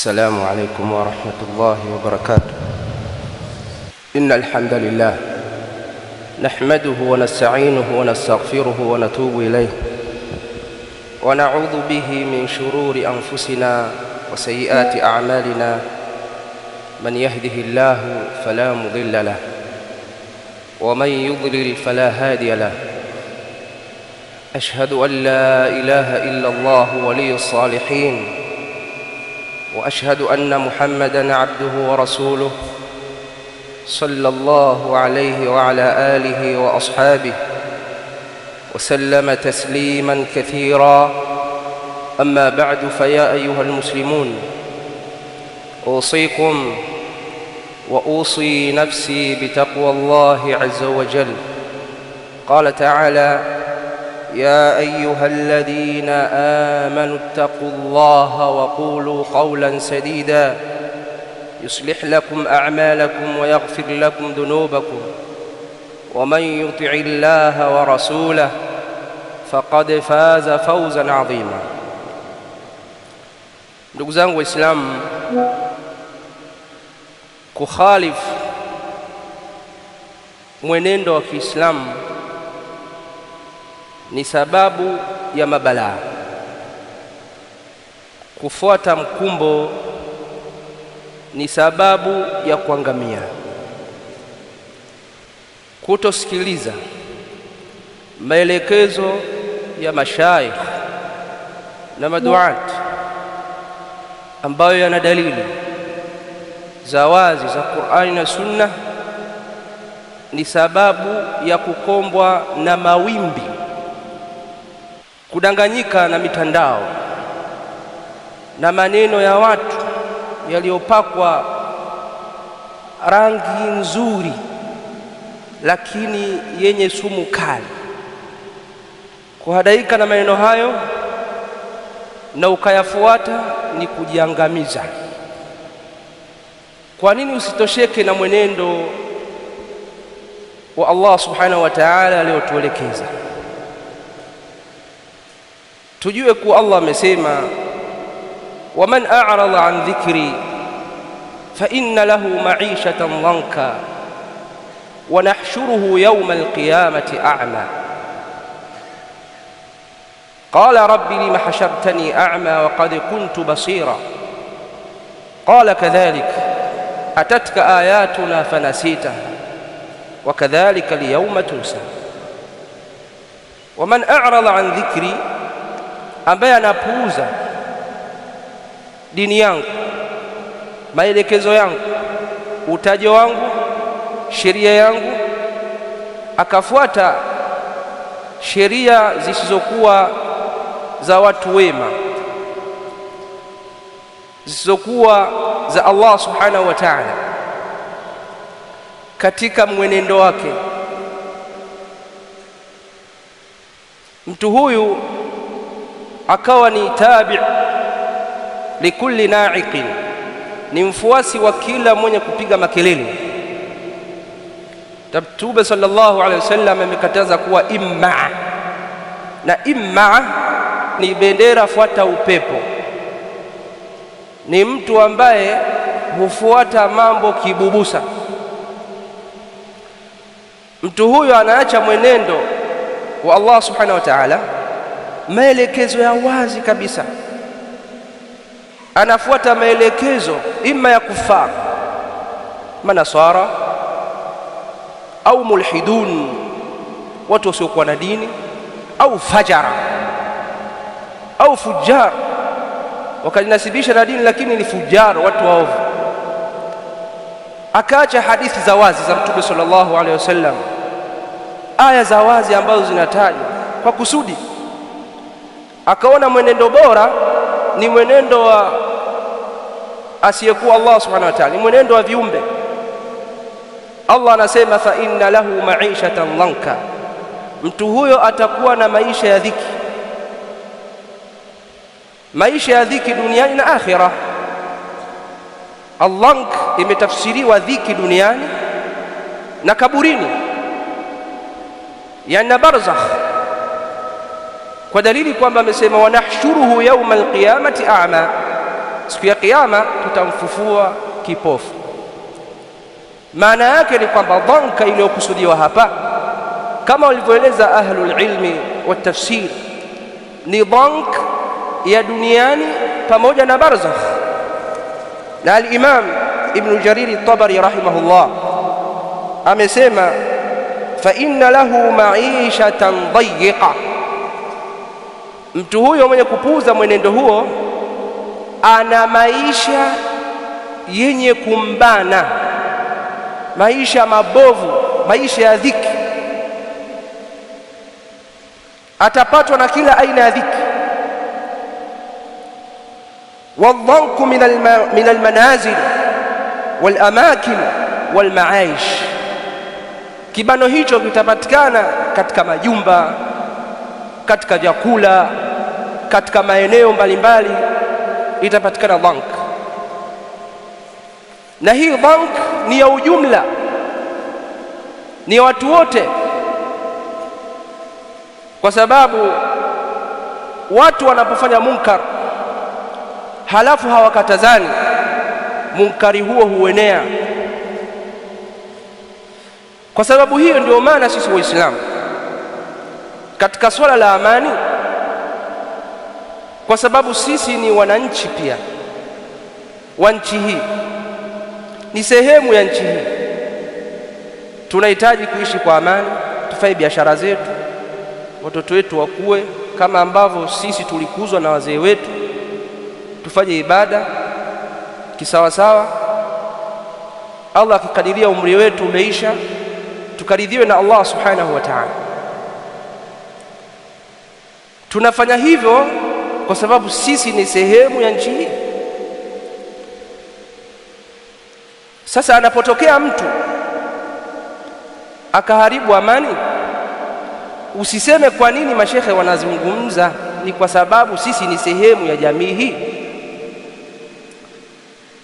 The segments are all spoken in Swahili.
السلام عليكم ورحمة الله وبركاته. إن الحمد لله نحمده ونستعينه ونستغفره ونتوب إليه ونعوذ به من شرور أنفسنا وسيئات أعمالنا. من يهده الله فلا مضل له ومن يضلل فلا هادي له. أشهد أن لا إله إلا الله ولي الصالحين، وأشهد أن محمدًا عبده ورسوله صلى الله عليه وعلى آله وأصحابه وسلم تسليمًا كثيرًا. أما بعد، فيا أيها المسلمون، أوصيكم وأوصي نفسي بتقوى الله عز وجل. قال تعالى: يا أيها الذين آمنوا اتقوا الله وقولوا قولا سديدا يصلح لكم أعمالكم ويغفر لكم ذنوبكم ومن يطع الله ورسوله فقد فاز فوزا عظيما. Ndugu zangu Waislamu, kukhalif mwenendo wa Kiislamu ni sababu ya mabalaa. Kufuata mkumbo ni sababu ya kuangamia. Kutosikiliza maelekezo ya mashaikh na maduat ambayo yana dalili za wazi za Qur'ani na Sunna ni sababu ya kukombwa na mawimbi, kudanganyika na mitandao na maneno ya watu yaliyopakwa rangi nzuri lakini yenye sumu kali. Kuhadaika na maneno hayo na ukayafuata ni kujiangamiza. Kwa nini usitosheke na mwenendo wa Allah subhanahu wa ta'ala aliyotuelekeza? Tujue kuwa Allah amesema: waman a'rada an dhikri fa inna lahu ma'ishatan dhanka wa nahshuruhu yawma alqiyamati a'ma. qala rabbi lima hashartani a'ma wa qad kuntu basira. qala kadhalik atatka ayatuna fanasitaha wa kadhalika alyawma tunsa. waman a'rada an dhikri, ambaye anapuuza dini yangu, maelekezo yangu, utajo wangu, sheria yangu, akafuata sheria zisizokuwa za watu wema, zisizokuwa za Allah subhanahu wa ta'ala katika mwenendo wake, mtu huyu akawa ni tabi' likulli na'iqin, ni mfuasi wa kila mwenye kupiga makelele. Mtume sallallahu alaihi wasallam amekataza kuwa imma, na imma ni bendera fuata upepo, ni mtu ambaye hufuata mambo kibubusa. Mtu huyo anaacha mwenendo wa Allah subhanahu wa ta'ala, maelekezo ya wazi kabisa, anafuata maelekezo ima ya kufar manasara au mulhidun, watu wasiokuwa na dini, au fajara au fujar, wakajinasibisha na dini lakini ni fujar, watu waovu. Akaacha hadithi za wazi za Mtume sallallahu alaihi wasallam, aya za wazi ambazo zinatajwa kwa kusudi. Akaona mwenendo bora ni mwenendo wa asiyekuwa Allah subhanahu wa ta'ala, ni mwenendo wa viumbe. Allah anasema: fa inna lahu ma'ishatan dhanka, mtu huyo atakuwa na maisha ya dhiki, maisha ya dhiki duniani na akhira. Al-dhank imetafsiriwa dhiki duniani na kaburini, yani barzakh, kwa dalili kwamba amesema: wa nahshuruhu yawma alqiyamati a'ma, siku ya kiyama tutamfufua kipofu. Maana yake ni kwamba dhanka iliyokusudiwa hapa, kama walivyoeleza ahlul ilmi wa tafsir, ni dhank ya duniani pamoja na barzakh. Na al-Imam Ibn Jarir at-Tabari rahimahullah amesema, fa inna lahu ma'ishatan dayiqa, mtu huyo mwenye kupuuza mwenendo huo ana maisha yenye kumbana, maisha mabovu, maisha ya dhiki, atapatwa na kila aina ya dhiki. Wadhanku min almanazil walamakin walmaaish, kibano hicho kitapatikana katika majumba, katika vyakula, katika maeneo mbalimbali itapatikana dhank. Na hii dhank ni ya ujumla, ni ya watu wote, kwa sababu watu wanapofanya munkar halafu hawakatazani, munkari huo huenea. Kwa sababu hiyo ndio maana sisi Waislamu katika swala la amani, kwa sababu sisi ni wananchi pia wa nchi hii, ni sehemu ya nchi hii, tunahitaji kuishi kwa amani, tufanye biashara zetu, watoto wetu wakue kama ambavyo sisi tulikuzwa na wazee wetu, tufanye ibada kisawasawa. Allah akikadiria umri wetu umeisha, tukaridhiwe na Allah subhanahu wa ta'ala. Tunafanya hivyo kwa sababu sisi ni sehemu ya nchi hii. Sasa anapotokea mtu akaharibu amani, usiseme kwa nini mashekhe wanazungumza, ni kwa sababu sisi ni sehemu ya jamii hii.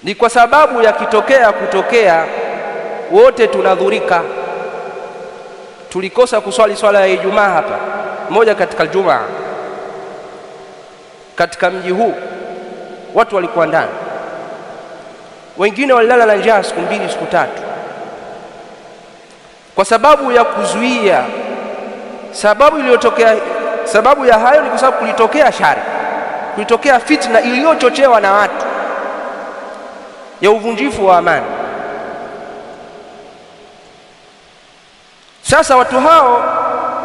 Ni kwa sababu ya kutokea wote tunadhurika. Tulikosa kuswali swala ya Ijumaa hapa, moja katika Ijumaa katika mji huu, watu walikuwa ndani, wengine walilala na njaa siku 2 siku 3, kwa sababu ya kuzuia. Sababu ya hayo ni kwa sababu kulitokea shari, kulitokea fitna iliyochochewa na watu ya uvunjifu wa amani. Sasa watu hao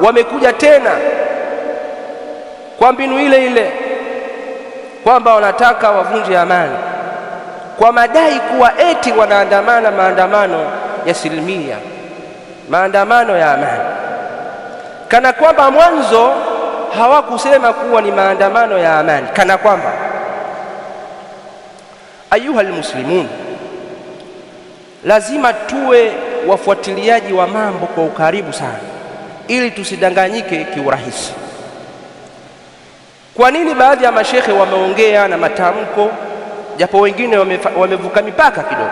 wamekuja tena kwa mbinu ile ile kwamba wanataka wavunje amani, kwa madai kuwa eti wanaandamana maandamano ya silmia, maandamano ya amani, kana kwamba mwanzo hawakusema kuwa ni maandamano ya amani. Kana kwamba, ayuha almuslimun, lazima tuwe wafuatiliaji wa mambo kwa ukaribu sana, ili tusidanganyike kiurahisi. Kwa nini baadhi ya mashekhe wameongea na matamko, japo wengine wamevuka mipaka kidogo,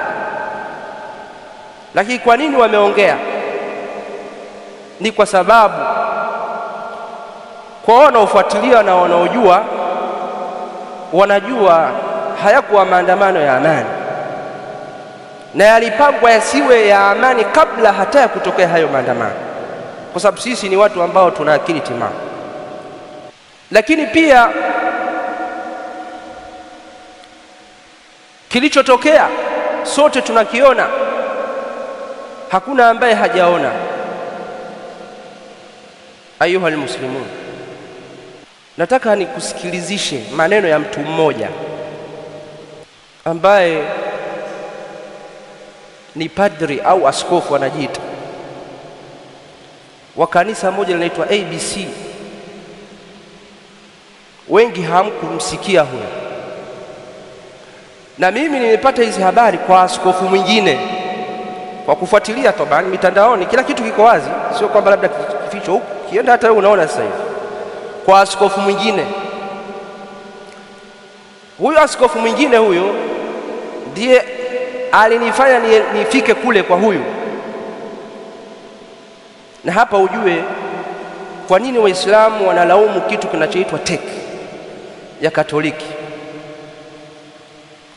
lakini kwa nini wameongea? Ni kwa sababu kwa wanaofuatilia na wanaojua, wanajua hayakuwa maandamano ya amani, na yalipangwa yasiwe ya amani kabla hata ya kutokea hayo maandamano, kwa sababu sisi ni watu ambao tuna akili timamu. Lakini pia kilichotokea sote tunakiona, hakuna ambaye hajaona. Ayuha almuslimun, nataka nikusikilizishe maneno ya mtu mmoja ambaye ni padri au askofu anajiita, wa kanisa moja linaitwa ABC. Wengi hamkumsikia huyo, na mimi nimepata hizi habari kwa askofu mwingine, kwa kufuatilia tabani mitandaoni, kila kitu kiko wazi, sio kwamba labda kificho huko, kienda hata wewe unaona sasa hivi. Kwa askofu mwingine, huyo askofu mwingine huyo ndiye alinifanya nifike kule kwa huyu. Na hapa ujue kwa nini Waislamu wanalaumu kitu kinachoitwa TEC ya Katoliki.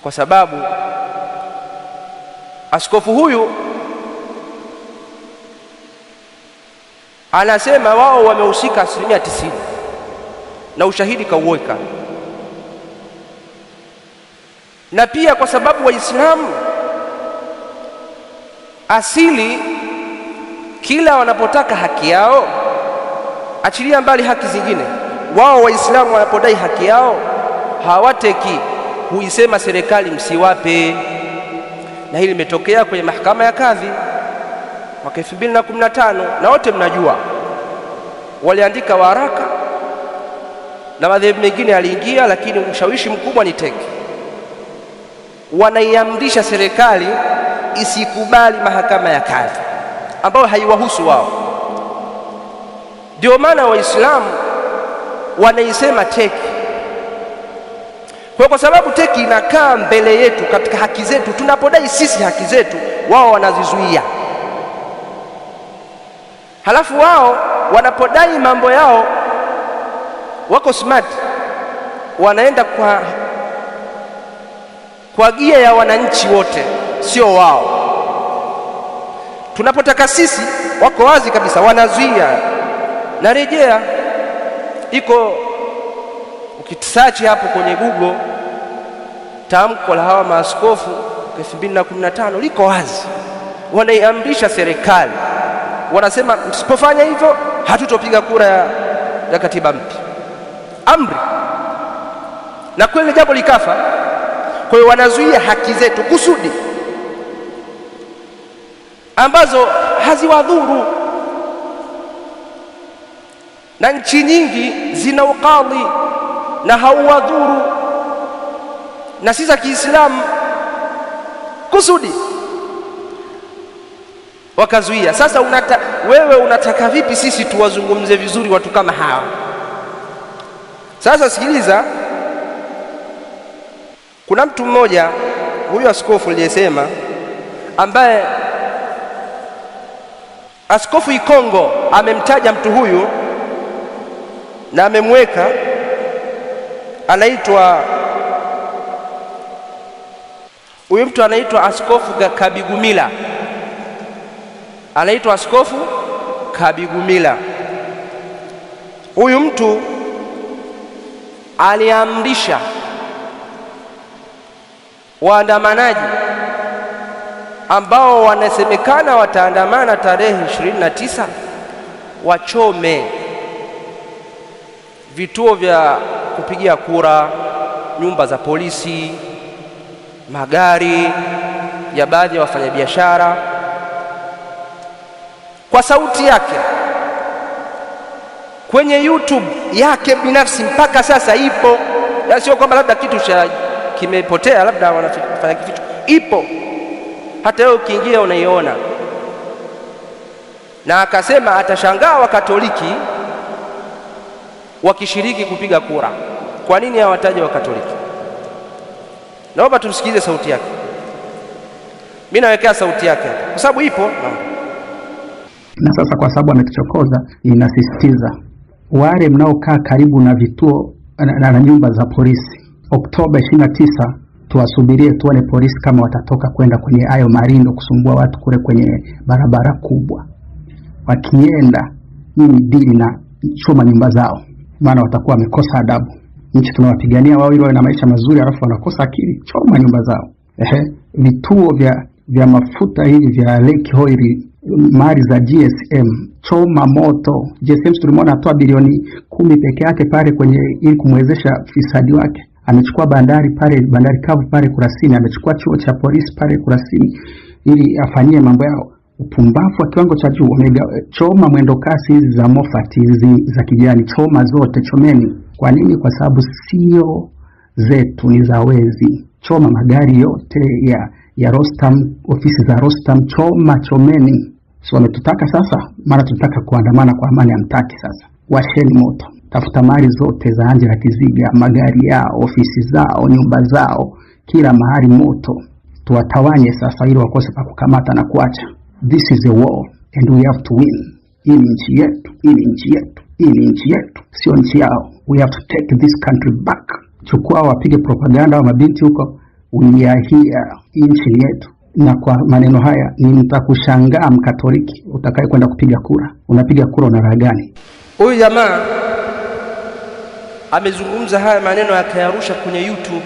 kwa sababu askofu huyu anasema wao wamehusika 90% na ushahidi kauweka, na pia kwa sababu Waislamu asili kila wanapotaka haki yao, achilia mbali haki zingine, wao Waislamu wanapodai haki yao hawateki huisema serikali msiwape. Na hili limetokea kwenye mahakama ya kadhi mwaka 2015, na wote mnajua waliandika waraka na madhehebu mengine aliingia, lakini ushawishi mkubwa ni teki. Wanaiamrisha serikali isikubali mahakama ya kadhi ambayo haiwahusu wao. Ndio maana Waislamu wanaisema teki. Kwa sababu teki inakaa mbele yetu katika haki zetu, tunapodai sisi haki zetu wao wanazizuia. Halafu wao wanapodai mambo yao wako smart, wanaenda kwa gia ya wananchi wote, sio wao. Tunapotaka sisi wako wazi kabisa, wanazuia. Narejea, iko ukisearch hapo kwenye Google tamko la hawa maaskofu 2015 liko wazi, wanaiamrisha serikali, wanasema msipofanya hivyo hatutopiga kura ya katiba mpya. Amri, na kweli jambo likafa. Kwa hiyo wanazuia haki zetu kusudi, ambazo haziwadhuru, na nchi nyingi zina ukadhi na hauwadhuru, na sisi za Kiislamu kusudi wakazuia. Sasa wewe unataka vipi sisi tuwazungumze vizuri watu kama hawa? Sasa sikiliza, kuna mtu mmoja huyu askofu aliyesema, ambaye Askofu Ikongo amemtaja mtu huyu na amemweka, anaitwa huyu mtu anaitwa Askofu Kabigumila, anaitwa Askofu Kabigumila. Huyu mtu aliamrisha waandamanaji ambao wanasemekana wataandamana tarehe 29 wachome vituo vya kupigia kura, nyumba za polisi, magari ya baadhi ya wafanyabiashara. Kwa sauti yake kwenye YouTube yake binafsi mpaka sasa ipo, sio kwamba labda kitu cha kimepotea, labda wanafanya kitu, ipo hata wewe ukiingia unaiona. Na akasema atashangaa Wakatoliki wakishiriki kupiga kura. Kwa nini hawataje Wakatoliki? Naomba tumsikize sauti yake. Mimi nawekea sauti yake kwa sababu ipo. Na sasa kwa sababu ametuchokoza, inasisitiza wale mnaokaa karibu na vituo na nyumba za polisi, Oktoba 29 tuwasubirie tuone polisi kama watatoka kwenda kwenye hayo marindo kusumbua watu kule kwenye barabara kubwa. Wakienda, hii ni dili na choma nyumba zao, maana watakuwa wamekosa adabu. Nchi tunawapigania wao ili wawe na maisha mazuri, alafu wanakosa akili, choma nyumba zao. Vituo vya mafuta hivi vya Lake Oil, mali za GSM, choma moto. GSM tulimwona atoa bilioni 10 peke yake pale kwenye ili kumwezesha fisadi wake. Amechukua bandari pale, bandari kavu pale Kurasini, amechukua chuo cha polisi pale Kurasini ili afanyie mambo yao. Upumbavu wa kiwango cha juu. Choma mwendo kasi hizi za Moffat hizi za kijani, choma zote, chomeni. Kwa nini? Kwa sababu sio zetu, ni za wezi. Choma magari yote ya Rostam, ofisi za Rostam, chomeni. So wametutaka sasa, mara tutaka kuandamana kwa amani, amtaki sasa. Washeni moto. Tafuta mali zote za Angela Kiziga, magari yao, ofisi zao, nyumba zao, kila mahali moto. Tuwatawanye sasa ili wakose pa kukamata na kuacha. This is a war and we have to win. Hii ni nchi yetu, hii ni nchi yetu, hii ni nchi yetu, sio nchi yao. We have to take this country back. Chukua wapige propaganda wa mabinti huko, uliahia nchi yetu. Na kwa maneno haya nitakushangaa Mkatoliki utakaye kwenda kupiga kura. Unapiga kura una raha gani? Huyu jamaa amezungumza haya maneno akayarusha kwenye YouTube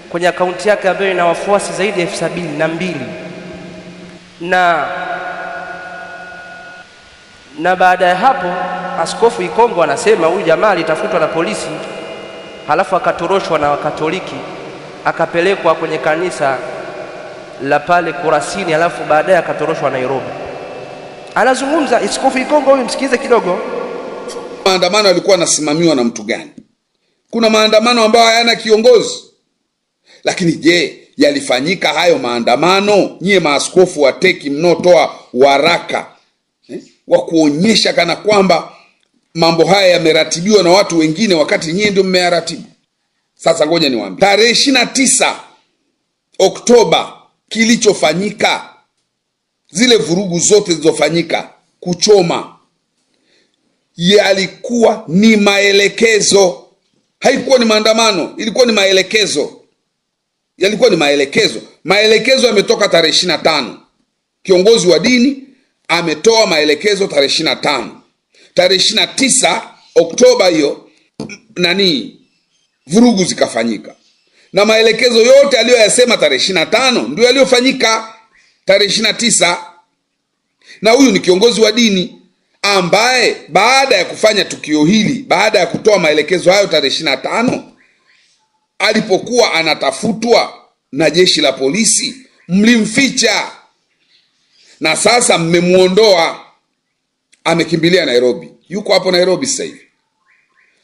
kwenye akaunti yake ambayo ina wafuasi zaidi ya 72,000 na baada ya hapo Askofu Ikongo anasema huyu jamaa alitafutwa na polisi halafu akatoroshwa na Wakatoliki akapelekwa kwenye kanisa la pale Kurasini halafu baadaye akatoroshwa Nairobi. Anazungumza Askofu Ikongo huyu, msikize kidogo. Maandamano yalikuwa yanasimamiwa na mtu gani? Kuna maandamano ambayo hayana kiongozi. Lakini je, yalifanyika hayo maandamano? Nyie maaskofu wa teki mnaotoa waraka wa kuonyesha kana kwamba mambo haya yameratibiwa na watu wengine wakati nyie ndio mmeyaratibu. Sasa ngoja niwaambie. Tarehe 29 Oktoba kilichofanyika, zile vurugu zote zilizofanyika, kuchoma, yalikuwa ni maelekezo. Haikuwa ni maandamano, ilikuwa ni maelekezo. Yalikuwa ni maelekezo. Maelekezo yametoka tarehe 25. Kiongozi wa dini ametoa maelekezo tarehe 25. Tarehe 29 Oktoba hiyo vurugu zikafanyika. Na maelekezo yote aliyoyasema tarehe 25 ndio yaliyofanyika tarehe 29. Na huyu ni kiongozi wa dini ambaye baada ya kufanya tukio hili, baada ya kutoa maelekezo hayo tarehe 25, alipokuwa anatafutwa na jeshi la polisi, mlimficha. Na sasa mmemuondoa, amekimbilia Nairobi. Yuko hapo Nairobi sasa hivi.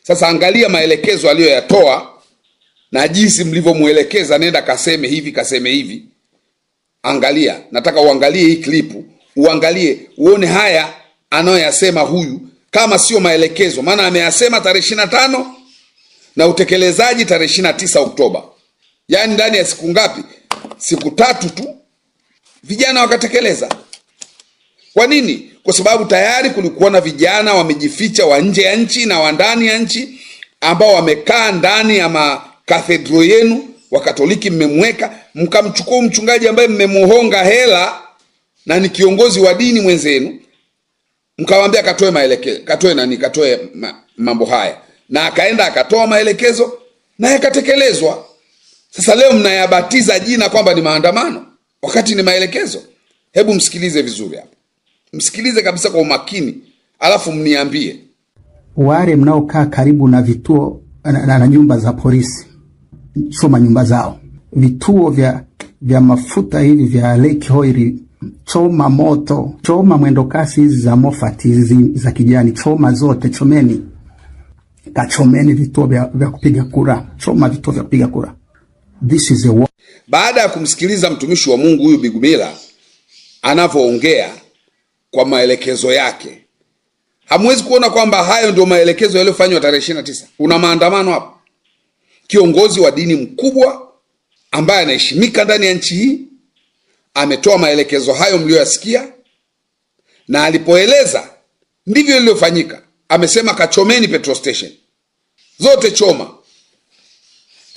Sasa angalia maelekezo aliyoyatoa na jinsi mlivyomuelekeza, nenda kaseme hivi, kaseme hivi. Angalia, nataka uangalie hii klipu, uangalie uone haya anayoyasema huyu kama sio maelekezo. Maana ameyasema tarehe 25 na utekelezaji tarehe 29 Oktoba. Yaani ndani ya siku ngapi? Siku 3 tu vijana wakatekeleza. Kwa nini? Kwa sababu tayari kulikuwa na vijana wamejificha wa nje ya nchi na wa ndani ya nchi ambao wamekaa ndani ya makathedro yenu. Wakatoliki mmemweka, mkamchukua mchungaji ambaye mmemuhonga hela na ni kiongozi wa dini mwenzenu, mkamwambia katoe maelekezo, katoe mambo haya, na akaenda akatoa maelekezo na yakatekelezwa. Sasa leo mnayabatiza jina kwamba ni maandamano wakati ni maelekezo. Hebu msikilize vizuri hapa. Msikilize kabisa kwa umakini, alafu mniambie. Wale mnaokaa karibu na vituo na nyumba za polisi, choma nyumba zao. Vituo vya mafuta hivi vya Lake Oil, choma moto. Choma mwendo kasi hizi za Moffat hizi za kijani, choma zote, chomeni. Kachomeni vituo vya kupiga kura. Choma vituo vya kupiga kura. This is a war. Baada ya kumsikiliza mtumishi wa Mungu huyu Bigumila anavyoongea kwa maelekezo yake, hamwezi kuona kwamba hayo ndio maelekezo yaliyofanywa tarehe 29. Kuna maandamano hapa. Kiongozi wa dini mkubwa ambaye anaheshimika ndani ya nchi hii ametoa maelekezo hayo mlioyasikia, na alipoeleza ndivyo iliyofanyika. Amesema kachomeni petrol station zote, choma.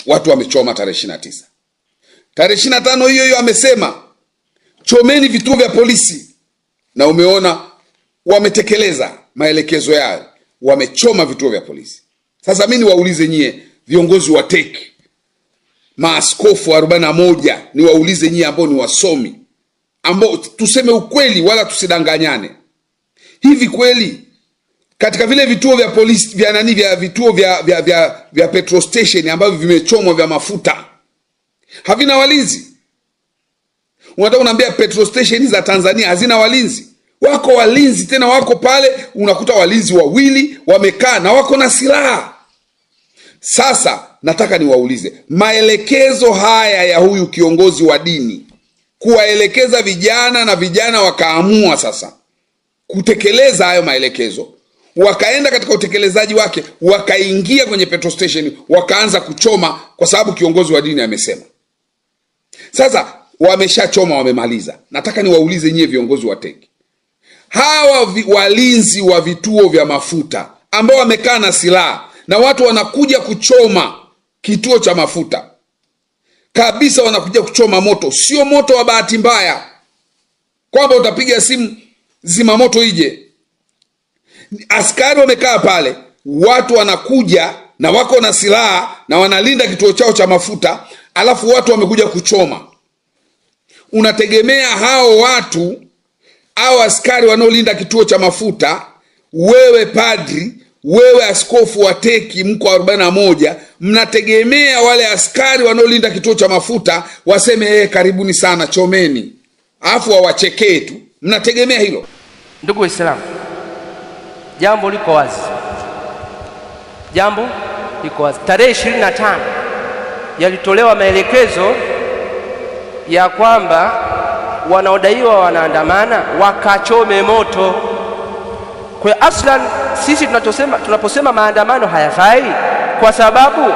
Watu wamechoma tarehe 29. Tarehe 25 hiyo hiyo amesema chomeni vituo vya polisi, na umeona wametekeleza maelekezo yao, wamechoma vituo vya polisi. Sasa mimi niwaulize nyie viongozi wa TEC, maaskofu 41, niwaulize nyie ambao ni wasomi, ambao tuseme ukweli wala tusidanganyane. Hivi kweli katika vile vituo vya polisi vya vituo vya petrol station ambavyo vimechomwa vya mafuta havina walinzi? Unataka unaambia petrol station za Tanzania hazina walinzi? Wako walinzi, tena wako pale, unakuta walinzi 2 wamekaa na wako na silaha. Sasa nataka niwaulize, maelekezo haya ya huyu kiongozi wa dini kuwaelekeza vijana na vijana wakaamua sasa kutekeleza hayo maelekezo, wakaenda katika utekelezaji wake, wakaingia kwenye petrol station wakaanza kuchoma kwa sababu kiongozi wa dini amesema. Sasa wameshachoma, wamemaliza. Nataka niwaulize nyie viongozi wa TEC, hawa walinzi wa vituo vya mafuta ambao wamekaa na silaha na watu wanakuja kuchoma kituo cha mafuta, kabisa wanakuja kuchoma moto. Sio moto wa bahati mbaya kwamba utapiga simu zima moto ije. Askari wamekaa pale, watu wanakuja na wako na silaha na wanalinda kituo chao cha mafuta, alafu watu wamekuja kuchoma. Unategemea hao watu au askari wanaolinda kituo cha mafuta, wewe padri, wewe askofu wa teki mko 41, mnategemea wale askari wanaolinda kituo cha mafuta waseme karibuni sana, chomeni, alafu wawachekee tu? Mnategemea hilo? Ndugu Waislamu, jambo liko wazi. Jambo liko wazi. Tarehe 25 yalitolewa maelekezo ya kwamba wanaodaiwa wanaandamana wakachome moto. Kwa aslan sisi tunaposema maandamano hayafai, kwa sababu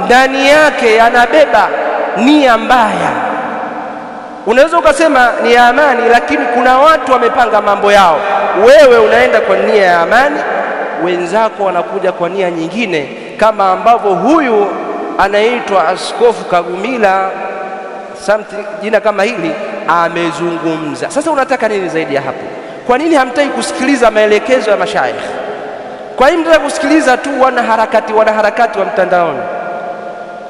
ndani yake yanabeba nia mbaya. Unaweza ukasema ni ya amani, lakini kuna watu wamepanga mambo yao. Wewe unaenda kwa nia ya amani, wenzako wanakuja kwa nia nyingine, kama ambavyo huyu anaitwa Askofu Kagumila something, jina kama hili, amezungumza. Sasa unataka nini zaidi ya hapo? Kwa nini hamtaki kusikiliza maelekezo ya mashaikh? Kwa nini mnataka kusikiliza tu wanaharakati wa mtandaoni?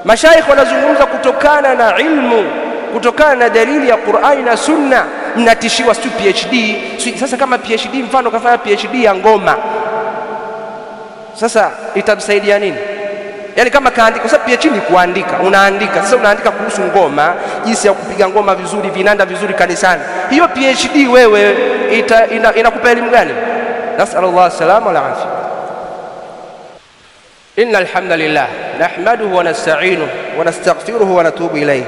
Mashaikh wanazungumza kutokana na ilmu, kutokana na dalili ya Qur'ani na Sunna. Mnatishiwa tu PhD. Sasa kama PhD, mfano kafanya PhD ya ngoma, sasa itamsaidia nini? Yaani kama kaandika, sasa PhD ni kuandika, unaandika. Sasa unaandika kuhusu ngoma, jinsi ya kupiga ngoma vizuri, vinanda vizuri kanisani. Hiyo PhD wewe inakupa elimu gani? Nasallallahu salama wal afia. Innal hamdalillah nahmaduhu wa nasta'inuhu wa nastaghfiruhu wa natubu ilayhi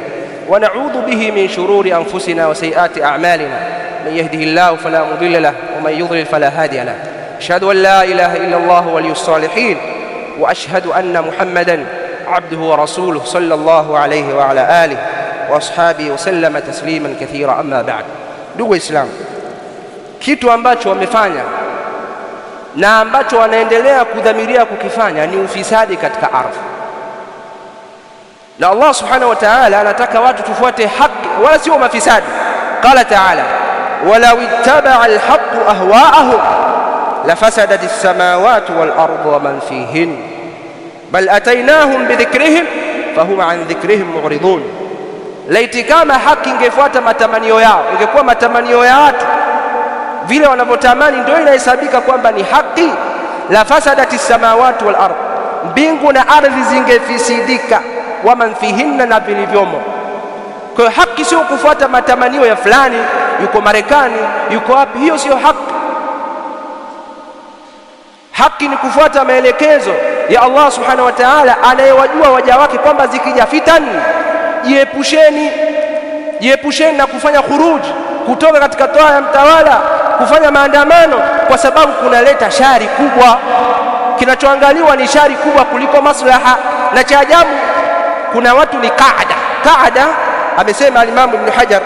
wa na'udhu bihi min shururi anfusina wa sayyiati a'malina. Man yahdihillahu fala mudilla lahu wa man yudlil fala hadiya lahu. Ashhadu an la ilaha illa Allah waliyus salihin wa ashhadu anna Muhammadan abduhu wa rasuluhu sallallahu alayhi wa ala alihi wa ashabihi wa sallama tasliman kathira. Amma ba'd. Ndugu Waislamu, kitu ambacho wamefanya na ambacho wanaendelea kudhamiria kukifanya ni ufisadi katika ardhi. Na Allah subhanahu wa ta'ala anataka watu tufuate haki wala sio mafisadi. Qala ta'ala, walau ittaba'a al-haqqu ahwa'ahum lafasadati as-samawati wal-ardu wa man fihin bal ataynahum bidhikrihim fahum an dhikrihim mu'ridun. Laiti kama haki ingefuata matamanio yao, ingekuwa matamanio ya watu vile wanavyotamani ndio inahesabika kwamba ni haki, la fasadati samawati wal ardh, mbingu na ardhi zingefisidika, wa man fihinna, na vilivyomo. Kwa hiyo haki sio kufuata matamanio ya fulani, yuko Marekani, yuko wapi. Hiyo sio haki. Haki ni kufuata maelekezo ya Allah subhanahu wa ta'ala, anayewajua waja wake kwamba zikija fitani, jiepusheni na kufanya khuruji, kutoka katika toa ya mtawala, kufanya maandamano, kwa sababu kunaleta shari kubwa. Kinachoangaliwa ni shari kubwa kuliko maslaha. Na cha ajabu, kuna watu ni qaada. Amesema al-Imam Ibn Hajar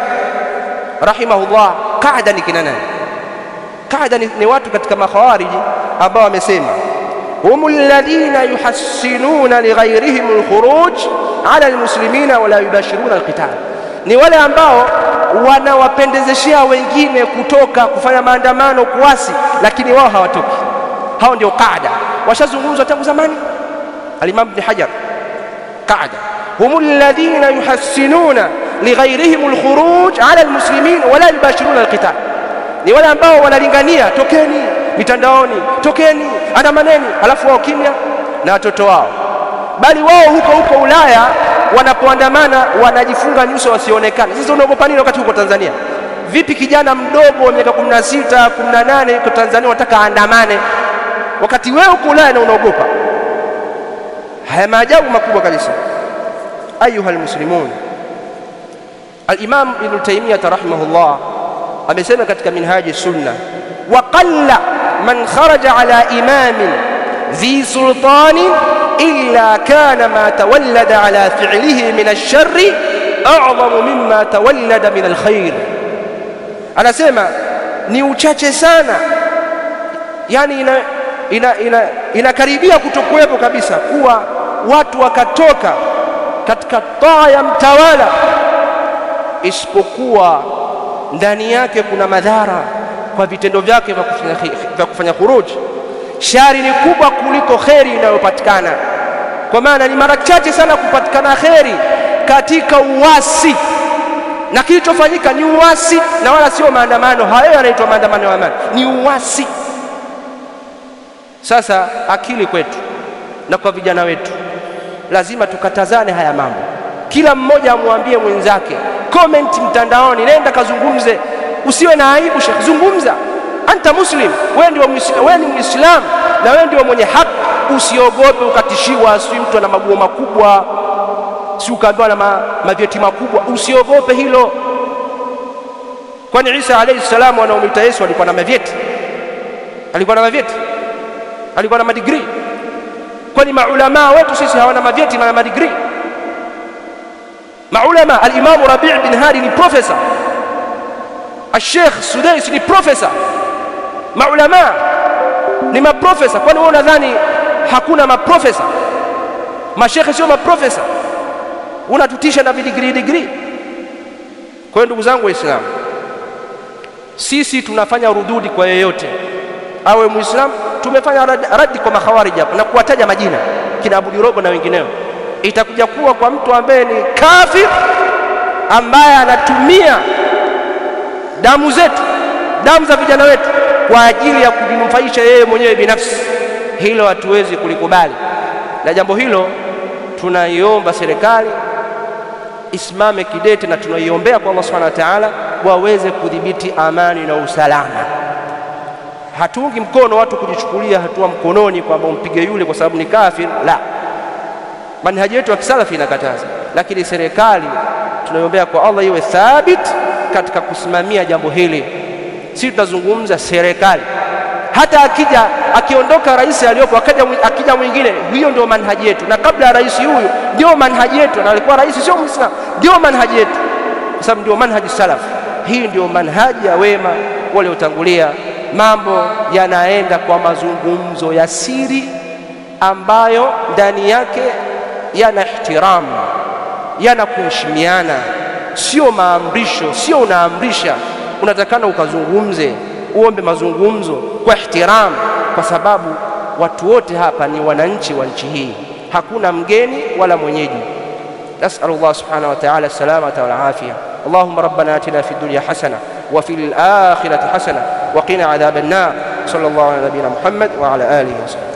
rahimahullah, qaada ni kina nani? Qaada ni watu katika makhawariji ambao wamesema humul ladhina yuhassinuna lighayrihim al-khuruj ala al-muslimina wala yubashiruna al-qital. Ni wale ambao wanawapendezeshea wengine kutoka kufanya maandamano, kuasi, lakini wao hawatoki. Hao ndio qaada, washazungumzwa tangu zamani. Al-Imam Ibn Hajar, qaada humul ladhina yuhassinuna lighayrihim al-khuruj ala al-muslimin wala yubashiruna al-qital. Ni wale ambao wanalingania, tokeni mitandaoni, tokeni, andamaneni, alafu wao kimya na watoto wao. Bali wao huko Ulaya wanapoandamana wanajifunga nyuso wasionekane. Sasa unaogopa nini wakati huko Tanzania? Vipi kijana mdogo wa miaka 16, 18 yuko Tanzania unataka aandamane, wakati wewe uko Ulaya na unaogopa? Haya maajabu makubwa kabisa. Ayuha almuslimun, al-Imam Ibn Taymiyyah rahimahullah amesema katika Minhaji Sunna, wa qalla man kharaja ala imamin dhi sultani illa kana ma tawallada ala fi'lihi min ash-sharri a'zamu mimma tawallada min al-khair. Anasema ni uchache sana, yani inakaribia kutokuwepo kabisa kuwa watu wakatoka katika taa ya mtawala, isipokuwa ndani yake kuna madhara kwa vitendo vyake vya kufanya khuruji. Shari ni kubwa kuliko kheri inayopatikana, kwa maana ni mara chache sana kupatikana kheri katika uasi, na kilichofanyika ni uasi na wala sio maandamano. Hayo yanaitwa maandamano ya amani, ni uasi. Sasa akili kwetu na kwa vijana wetu, lazima tukatazane haya mambo. Kila mmoja amwambie mwenzake, comment mtandaoni, nenda kazungumze, usiwe na aibu. Sheikh, zungumza, anta muslim, wewe ni Muislamu na wewe ndio mwenye haki. Usiogope ukatishiwa, si mtu ana maguo makubwa, si ukaambiwa na mavyeti makubwa, usiogope hilo. Kwani Isa alayhi salam wanaomwita Yesu alikuwa na mavyeti? Alikuwa na mavyeti? Alikuwa na madigrii? Kwani maulama wetu sisi hawana mavyeti na madigrii? Maulama, al-Imam Rabi' bin Hadi ni profesa, al-Sheikh Sudais ni profesa, maulama ni maprofesa. Kwani wewe unadhani hakuna maprofesa? Mashekhe sio maprofesa? Unatutisha na degree. Kwa hiyo ndugu zangu Waislamu, sisi tunafanya rududi kwa yeyote awe Muislamu. Tumefanya radi kwa makhawarij hapa na kuwataja majina kina Abu Dirogo na wengineo. Itakuja kuwa kwa mtu ambaye ni kafir, ambaye anatumia damu zetu, damu za vijana wetu kwa ajili ya kujinufaisha yeye mwenyewe binafsi. Hilo hatuwezi kulikubali, na jambo hilo tunaiomba serikali isimame kidete, na tunaiombea kwa Allah Subhanahu wa Ta'ala waweze kudhibiti amani na usalama. Hatuungi mkono watu kujichukulia hatua mkononi kwamba umpige yule kwa sababu ni kafir, la. Manhaji yetu ya kisalafi inakataza, lakini serikali tunaiombea kwa Allah iwe thabit katika kusimamia jambo hili. Sisi tunazungumza serikali, hata akiondoka rais aliyopo akija mwingine, hiyo ndio manhaji yetu, na kabla ya rais huyu ndio manhaji yetu, na alikuwa rais sio Muislamu, ndio manhaji yetu, kwa sababu ndio manhaji salaf. Hii ndio manhaji ya wema waliotangulia. Mambo yanaenda kwa mazungumzo ya siri ambayo ndani yake yana ihtiramu, yana kuheshimiana, sio maamrisho. Sio unaamrisha, unatakana ukazungumze, uombe mazungumzo kwa ihtiramu, kwa sababu watu wote hapa ni wananchi wa nchi hii, hakuna mgeni wala mwenyeji. Nas'alullah subhanahu wa ta'ala salamata wal afia. Allahumma rabbana atina fid dunya hasana wa fil akhirati hasana wa qina adhaban nar. Sallallahu ala nabiyyina Muhammad wa ala alihi wa sallam.